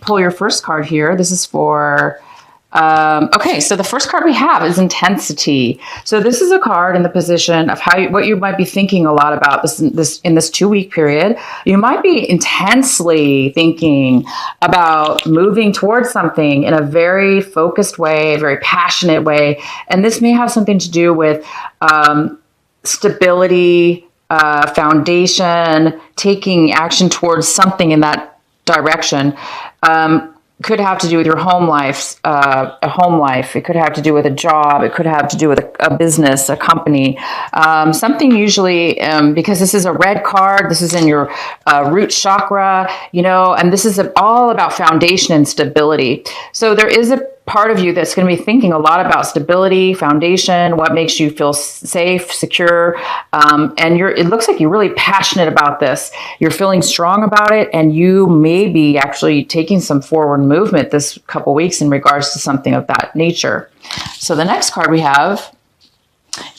pull your first card here. This is for, okay, so the first card we have is intensity. So this is a card in the position of what you might be thinking a lot about this in this 2-week period. You might be intensely thinking about moving towards something in a very focused way, a very passionate way. And this may have something to do with stability, foundation, taking action towards something in that direction. Could have to do with your home life, a home life. It could have to do with a job. It could have to do with a business, a company, something usually, because this is a red card, this is in your root chakra, and this is all about foundation and stability. So there is a part of you that's going to be thinking a lot about stability, foundation, what makes you feel safe, secure, and it looks like you're really passionate about this. You're feeling strong about it, and you may be actually taking some forward movement this couple weeks in regards to something of that nature. So the next card we have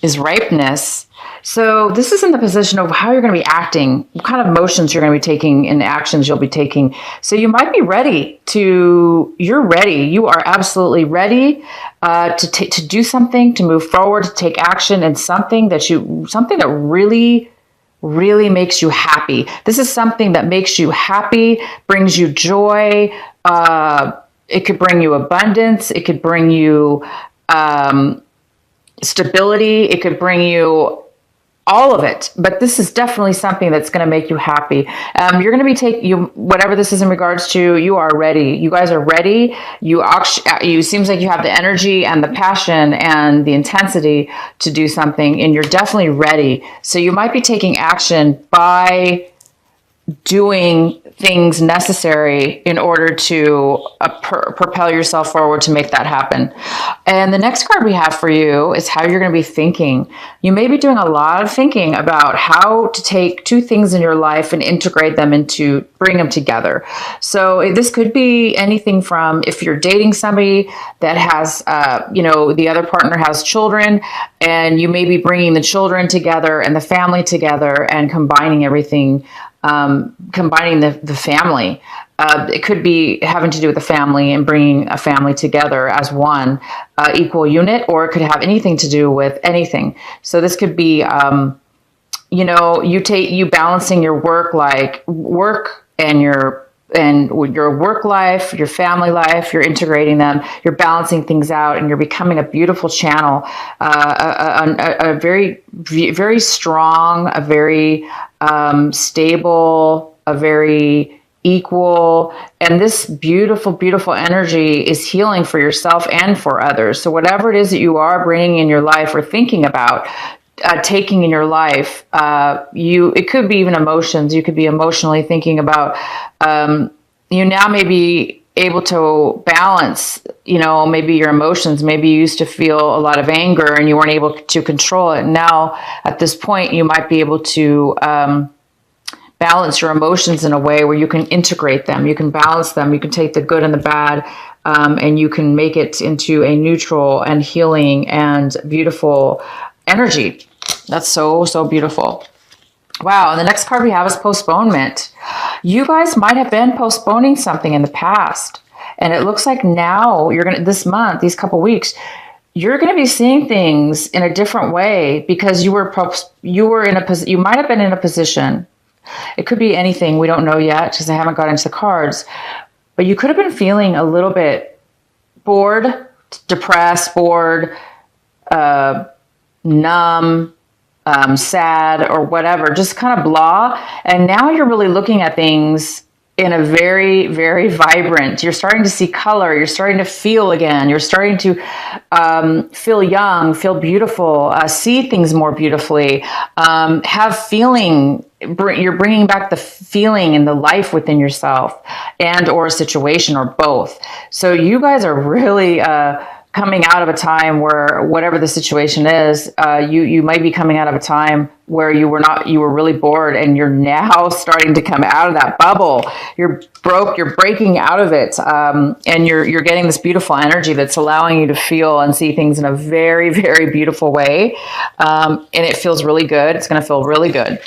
is ripeness. So this is in the position of how you're going to be acting, what kind of motions you're going to be taking and actions you'll be taking. So you might be you're ready. You are absolutely ready to do something, to move forward, to take action in something that really, really makes you happy. This is something that makes you happy, brings you joy. It could bring you abundance. It could bring you stability. It could bring you all of it, but this is definitely something that's going to make you happy. You're going to be whatever this is in regards to, you are ready. You guys are ready. You seems like you have the energy and the passion and the intensity to do something, and you're definitely ready. So you might be taking action by doing things necessary in order to propel yourself forward to make that happen. And the next card we have for you is how you're going to be thinking. You may be doing a lot of thinking about how to take two things in your life and integrate them bring them together. So this could be anything from if you're dating somebody that has, the other partner has children, and you may be bringing the children together and the family together and combining everything, combining the family. It could be having to do with the family and bringing a family together as one equal unit, or it could have anything to do with anything. So this could be, you balancing your work and your work life, your family life, you're integrating them, you're balancing things out, and you're becoming a beautiful channel, a very, very strong, a very stable, a very equal, and this beautiful, beautiful energy is healing for yourself and for others. So whatever it is that you are bringing in your life or thinking about, taking in your life, it could be even emotions. You could be emotionally thinking about, you now may be able to balance, maybe your emotions. Maybe you used to feel a lot of anger and you weren't able to control it. Now, at this point, you might be able to balance your emotions in a way where you can integrate them. You can balance them. You can take the good and the bad, and you can make it into a neutral and healing and beautiful energy. That's so, so beautiful. Wow. And the next card we have is postponement. You guys might have been postponing something in the past, and it looks like now this month, these couple weeks, you're going to be seeing things in a different way because you might have been in a position. It could be anything. We don't know yet because I haven't got into the cards, but you could have been feeling a little bit bored, depressed, numb, sad, or whatever, just kind of blah. And now you're really looking at things in a very, very vibrant, you're starting to see color, you're starting to feel again, you're starting to feel young, feel beautiful, see things more beautifully, have feeling, you're bringing back the feeling and the life within yourself and or a situation or both. So you guys are really coming out of a time where whatever the situation is, you might be coming out of a time where you were really bored, and you're now starting to come out of that bubble. You're breaking out of it, and you're getting this beautiful energy that's allowing you to feel and see things in a very, very beautiful way. And it feels really good. It's going to feel really good.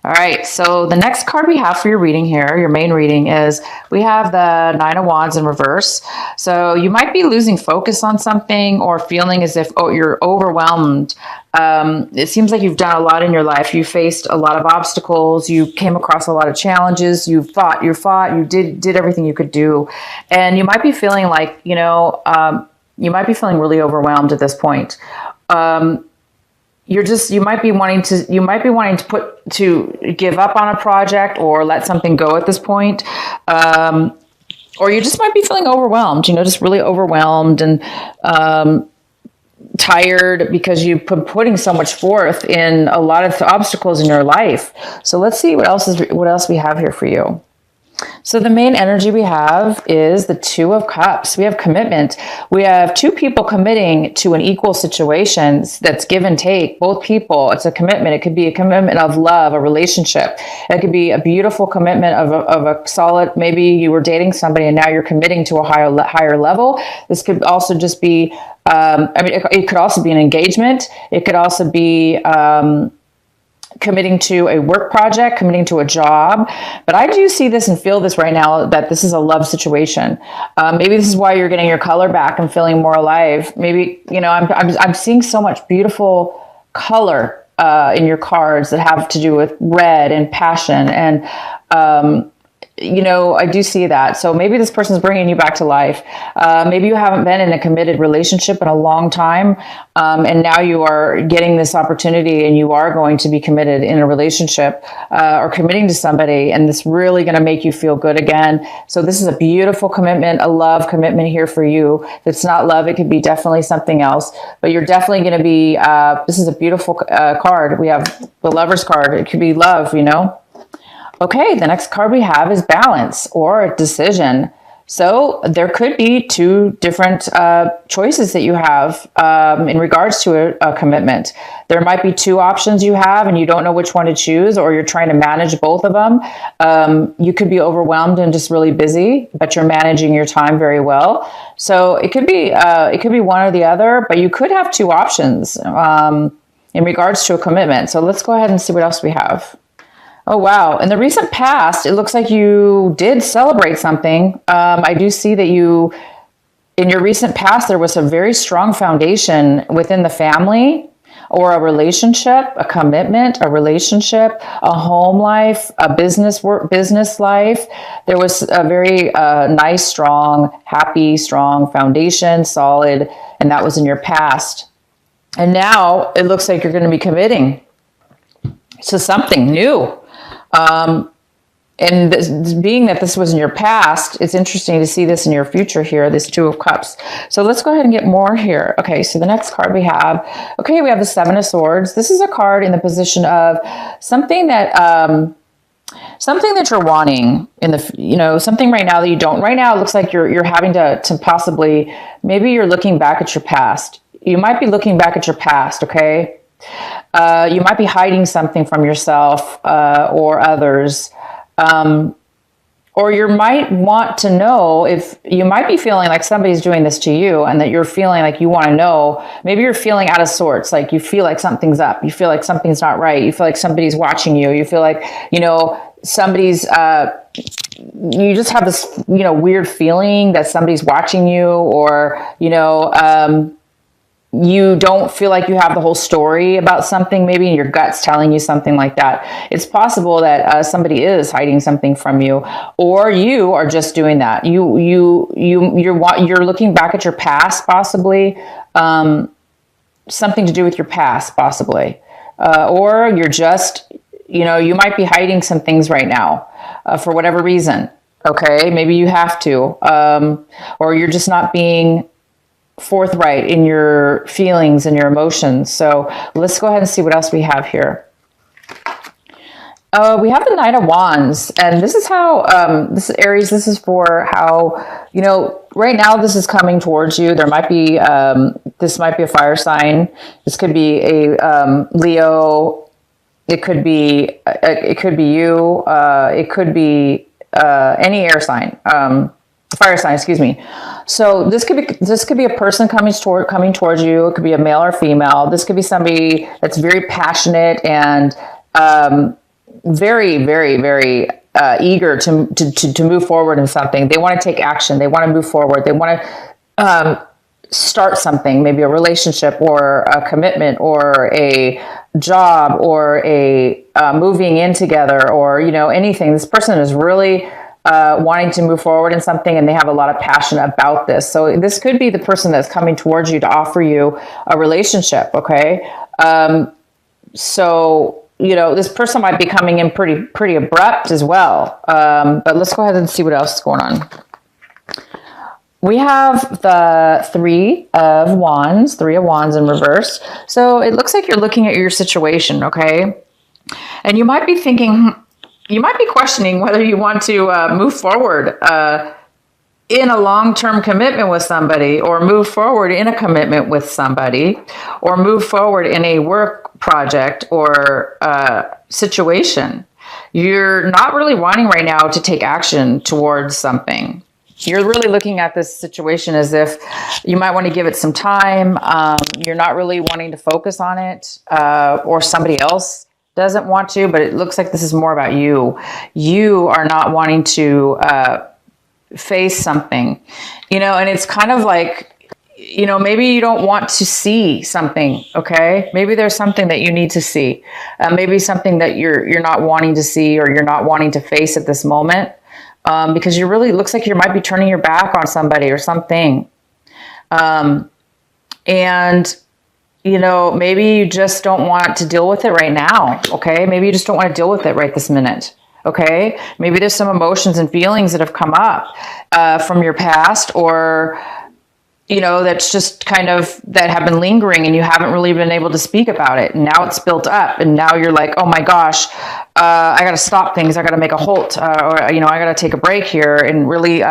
All right, so the next card we have for your reading here, your main reading, is we have the Nine of Wands in reverse. So you might be losing focus on something or feeling as if you're overwhelmed. It seems like you've done a lot in your life. You faced a lot of obstacles. You came across a lot of challenges. You fought, you did everything you could do. And you might be feeling like, you might be feeling really overwhelmed at this point. You might be wanting to give up on a project or let something go at this point. Or you just might be feeling overwhelmed, just really overwhelmed and tired because you've been putting so much forth in a lot of obstacles in your life. So let's see what else we have here for you. So the main energy we have is the Two of Cups. We have commitment. We have two people committing to an equal situation that's give and take. Both people, it's a commitment. It could be a commitment of love, a relationship. It could be a beautiful commitment of a solid, maybe you were dating somebody and now you're committing to a higher level. This could also just be, it could also be an engagement. It could also be, committing to a work project, committing to a job. But I do see this and feel this right now, that this is a love situation. Maybe this is why you're getting your color back and feeling more alive. Maybe, I'm seeing so much beautiful color in your cards that have to do with red and passion. And, I do see that. So maybe this person's bringing you back to life. Maybe you haven't been in a committed relationship in a long time. And now you are getting this opportunity and you are going to be committed in a relationship or committing to somebody. And this really going to make you feel good again. So this is a beautiful commitment, a love commitment here for you. If it's not love, it could be definitely something else. But you're definitely going to be, this is a beautiful card. We have the Lover's card. It could be love, Okay, the next card we have is balance or a decision. So there could be two different choices that you have in regards to a commitment. There might be two options you have and you don't know which one to choose, or you're trying to manage both of them. You could be overwhelmed and just really busy, but you're managing your time very well. So it could be one or the other, but you could have two options in regards to a commitment. So let's go ahead and see what else we have. Oh, wow. In the recent past, it looks like you did celebrate something. I do see that in your recent past, there was a very strong foundation within the family or a relationship, a commitment, a relationship, a home life, a business life. There was a very nice, strong, happy, strong foundation, solid, and that was in your past. And now it looks like you're going to be committing to something new. And being that this was in your past, it's interesting to see this in your future here, this Two of Cups. So let's go ahead and get more here. Okay, so the next card we have, we have the Seven of Swords. This is a card in the position of something that you're wanting in the, something right now that you don't. Right now, it looks like you're having to possibly, maybe you're looking back at your past. You might be looking back at your past, okay? You might be hiding something from yourself or others. Or you might want to know if you might be feeling like somebody's doing this to you and that you're feeling like you want to know. Maybe you're feeling out of sorts, like you feel like something's up. You feel like something's not right. You feel like somebody's watching you. You feel like, somebody's, you just have this, weird feeling that somebody's watching you, or, you don't feel like you have the whole story about something, maybe in your gut's telling you something like that. It's possible that somebody is hiding something from you, or you are just doing that. You're looking back at your past, possibly, something to do with your past, possibly, or you're just, you might be hiding some things right now for whatever reason. Okay, maybe you have to, or you're just not being forthright in your feelings and your emotions. So let's go ahead and see what else we have here. We have the Knight of Wands, and this is how, this is Aries, this is for how, right now this is coming towards you. There might be, this might be a fire sign. This could be a Leo. It could be you. It could be any air sign. Fire sign, excuse me. So this could be a person coming towards you. It could be a male or female. This could be somebody that's very passionate and very, very, very eager to move forward in something. They want to take action. They want to move forward. They want to start something, maybe a relationship or a commitment or a job or a moving in together or, anything. This person is really wanting to move forward in something, and they have a lot of passion about this. So this could be the person that's coming towards you to offer you a relationship. Okay. So, this person might be coming in pretty abrupt as well. But let's go ahead and see what else is going on. We have the Three of Wands in reverse. So it looks like you're looking at your situation, okay? And you might be thinking, you might be questioning whether you want to move forward in a long-term commitment with somebody, or move forward in a commitment with somebody, or move forward in a work project or situation. You're not really wanting right now to take action towards something. You're really looking at this situation as if you might want to give it some time. You're not really wanting to focus on it, or somebody else doesn't want to, but it looks like this is more about you. You are not wanting to face something, and it's kind of like, maybe you don't want to see something. Okay. Maybe there's something that you need to see, maybe something that you're not wanting to see, or you're not wanting to face at this moment. Because you really looks like you might be turning your back on somebody or something. And, maybe you just don't want to deal with it right now. Okay. Maybe you just don't want to deal with it right this minute. Okay. Maybe there's some emotions and feelings that have come up, from your past, or, that's just kind of that have been lingering, and you haven't really been able to speak about it. And now it's built up, and now you're like, oh my gosh, I got to stop things. I got to make a halt, or, I got to take a break here and really,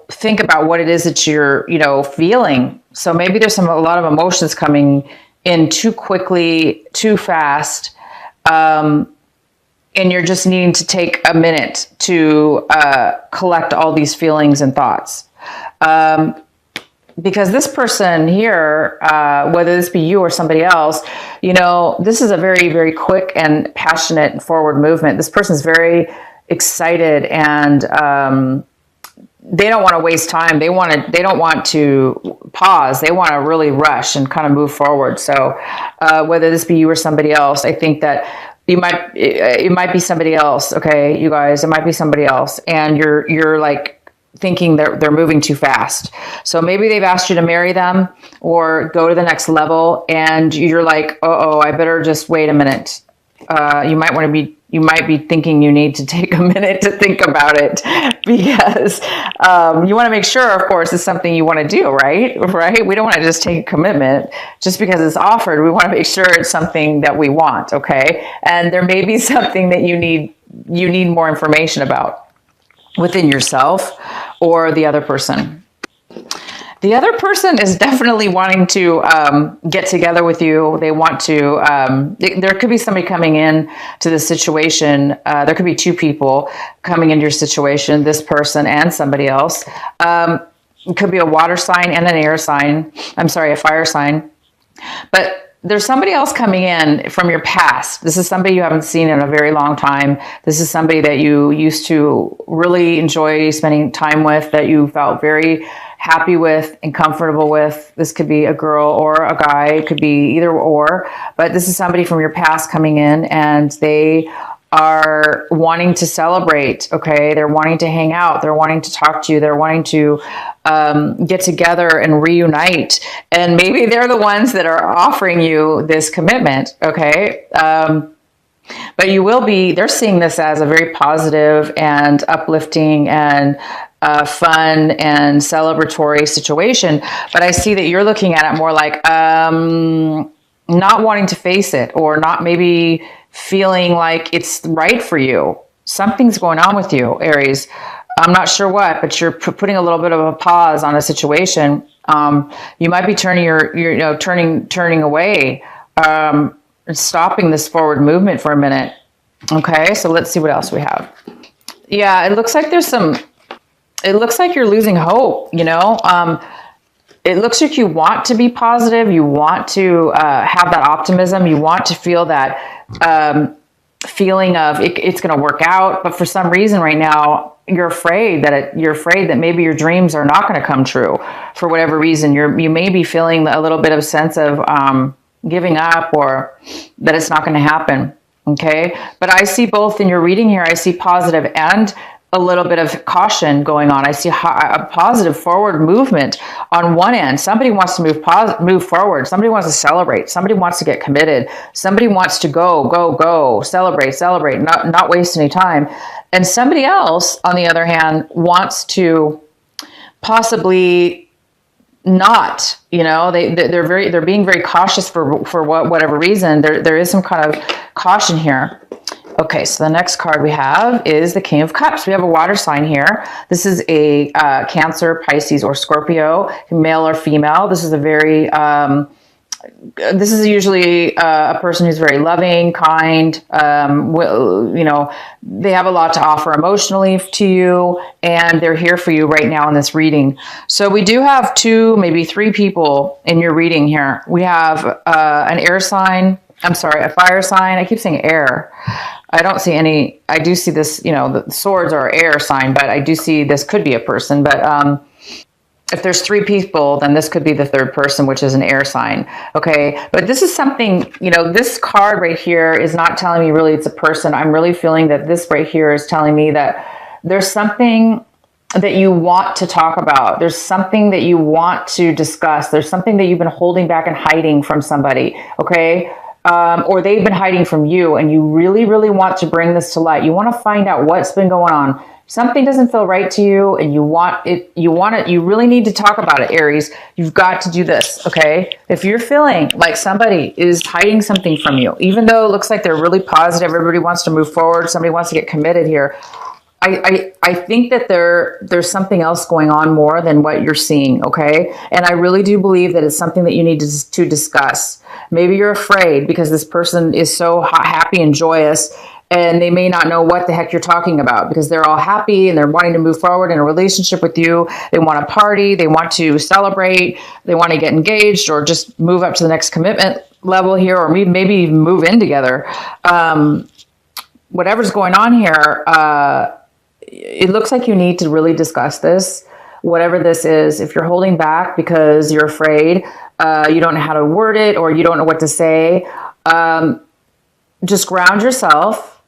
think about what it is that you're, feeling. So maybe there's a lot of emotions coming in too quickly, too fast. And you're just needing to take a minute to collect all these feelings and thoughts. Because this person here, whether this be you or somebody else, this is a very, very quick and passionate and forward movement. This person's very excited, and they don't want to waste time. They don't want to pause. They want to really rush and kind of move forward. So whether this be you or somebody else, I think that it might be somebody else. Okay, you guys, it might be somebody else, and you're like thinking they're moving too fast. So maybe they've asked you to marry them or go to the next level, and you're like, I better just wait a minute. You might be thinking you need to take a minute to think about it, because you want to make sure, of course, it's something you want to do, right? Right? We don't want to just take a commitment just because it's offered. We want to make sure it's something that we want, okay? And there may be something that you need more information about within yourself or the other person. The other person is definitely wanting to get together with you. They want to, there could be somebody coming in to the situation. There could be two people coming into your situation, this person and somebody else. It could be a water sign and an air sign. I'm sorry, a fire sign. But there's somebody else coming in from your past. This is somebody you haven't seen in a very long time. This is somebody that you used to really enjoy spending time with, that you felt very happy with and comfortable with. This could be a girl or a guy. It could be either or. But this is somebody from your past coming in, and they are wanting to celebrate, okay? They're wanting to hang out. They're wanting to talk to you. They're wanting to get together and reunite. And maybe they're the ones that are offering you this commitment, okay? But they're seeing this as a very positive and uplifting and fun and celebratory situation. But I see that you're looking at it more like not wanting to face it, or not maybe feeling like it's right for you. Something's going on with you, Aries. I'm not sure what, but you're putting a little bit of a pause on a situation. You might be turning away, stopping this forward movement for a minute. Okay, so let's see what else we have. Yeah, it looks like it looks like you're losing hope, it looks like you want to be positive. You want to have that optimism. You want to feel that feeling of it's going to work out, but for some reason right now you're afraid that maybe your dreams are not going to come true for whatever reason. You may be feeling a little bit of sense of giving up, or that it's not going to happen. Okay, but I see both in your reading here. I see positive and a little bit of caution going on. I see a positive forward movement on one end. Somebody wants to move forward. Somebody wants to celebrate. Somebody wants to get committed. Somebody wants to go, celebrate, not waste any time. And somebody else, on the other hand, wants to possibly not, they're being very cautious for whatever reason. There is some kind of caution here. Okay, so the next card we have is the King of Cups. We have a water sign here. This is a Cancer, Pisces, or Scorpio, male or female. This is this is usually a person who's very loving, kind. They have a lot to offer emotionally to you, and they're here for you right now in this reading. So we do have 2, maybe 3 people in your reading here. We have an air sign. I'm sorry, a fire sign. I keep saying air. I don't see any. I do see this, the swords are air sign, but I do see this could be a person. But if there's 3 people, then this could be the 3rd person, which is an air sign. Okay. But this is something, this card right here is not telling me really it's a person. I'm really feeling that this right here is telling me that there's something that you want to talk about. There's something that you want to discuss. There's something that you've been holding back and hiding from somebody. Okay. Or they've been hiding from you, and you really, really want to bring this to light. You want to find out what's been going on. Something doesn't feel right to you, and you really need to talk about it, Aries. You've got to do this, okay? If you're feeling like somebody is hiding something from you, even though it looks like they're really positive, everybody wants to move forward, somebody wants to get committed here, I think that there's something else going on more than what you're seeing, okay? And I really do believe that it's something that you need to discuss. Maybe you're afraid because this person is so happy and joyous, and they may not know what the heck you're talking about because they're all happy and they're wanting to move forward in a relationship with you. They want to party. They want to celebrate. They want to get engaged or just move up to the next commitment level here, or maybe even move in together. Whatever's going on here, it looks like you need to really discuss this, whatever this is. If you're holding back because you're afraid, you don't know how to word it, or you don't know what to say, just ground yourself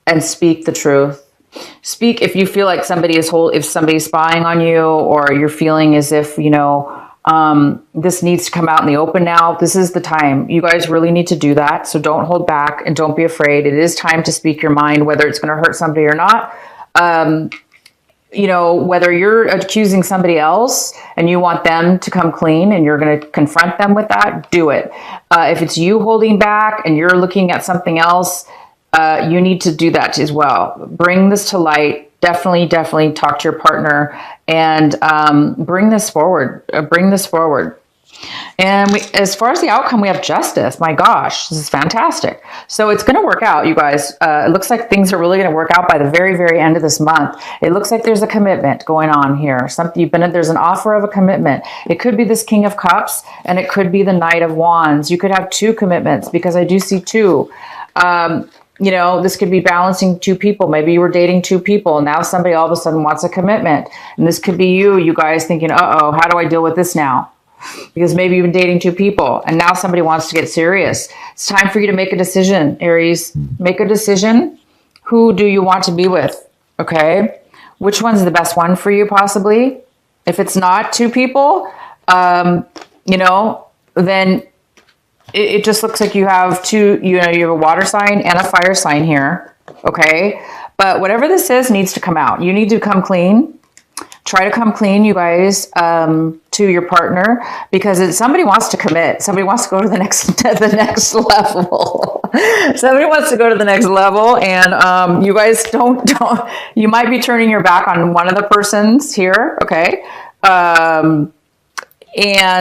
and speak the truth. Speak if you feel like if somebody's spying on you, or you're feeling as if, this needs to come out in the open now. This is the time. You guys really need to do that. So don't hold back and don't be afraid. It is time to speak your mind, whether it's going to hurt somebody or not. Whether you're accusing somebody else and you want them to come clean and you're going to confront them with that, do it. If it's you holding back and you're looking at something else, you need to do that as well. Bring this to light. Definitely talk to your partner and bring this forward. And as far as the outcome, we have justice. My gosh, this is fantastic. So it's going to work out, you guys. It looks like things are really going to work out by the very, very end of this month. It looks like there's a commitment going on here. There's an offer of a commitment. It could be this King of Cups, and it could be the Knight of Wands. You could have 2 commitments because I do see 2. This could be balancing 2 people. Maybe you were dating 2 people, and now somebody all of a sudden wants a commitment. And this could be you guys thinking, uh-oh, how do I deal with this now? Because maybe you've been dating 2 people and now somebody wants to get serious. It's time for you to make a decision, Aries. Make a decision. Who do you want to be with? Okay. Which one's the best one for you, possibly? If it's not 2 people, then it just looks like you have 2, you have a water sign and a fire sign here. Okay. But whatever this is needs to come out. You need to come clean. Try to come clean, you guys, to your partner, because somebody wants to commit. Somebody wants to go to the next level. Somebody wants to go to the next level, and you guys don't. You might be turning your back on one of the persons here, okay? And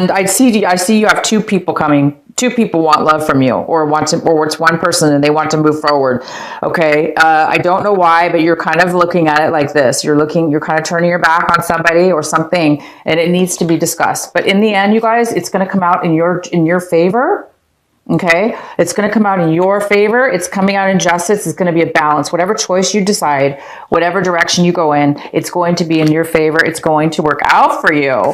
I see you have 2 people coming. 2 people want love from you, or it's one person and they want to move forward. Okay. I don't know why, but you're kind of looking at it like this. You're kind of turning your back on somebody or something, and it needs to be discussed. But in the end, you guys, it's going to come out in your favor. Okay, it's going to come out in your favor. It's coming out in justice. It's going to be a balance. Whatever choice you decide, whatever direction you go in, it's going to be in your favor. It's going to work out for you.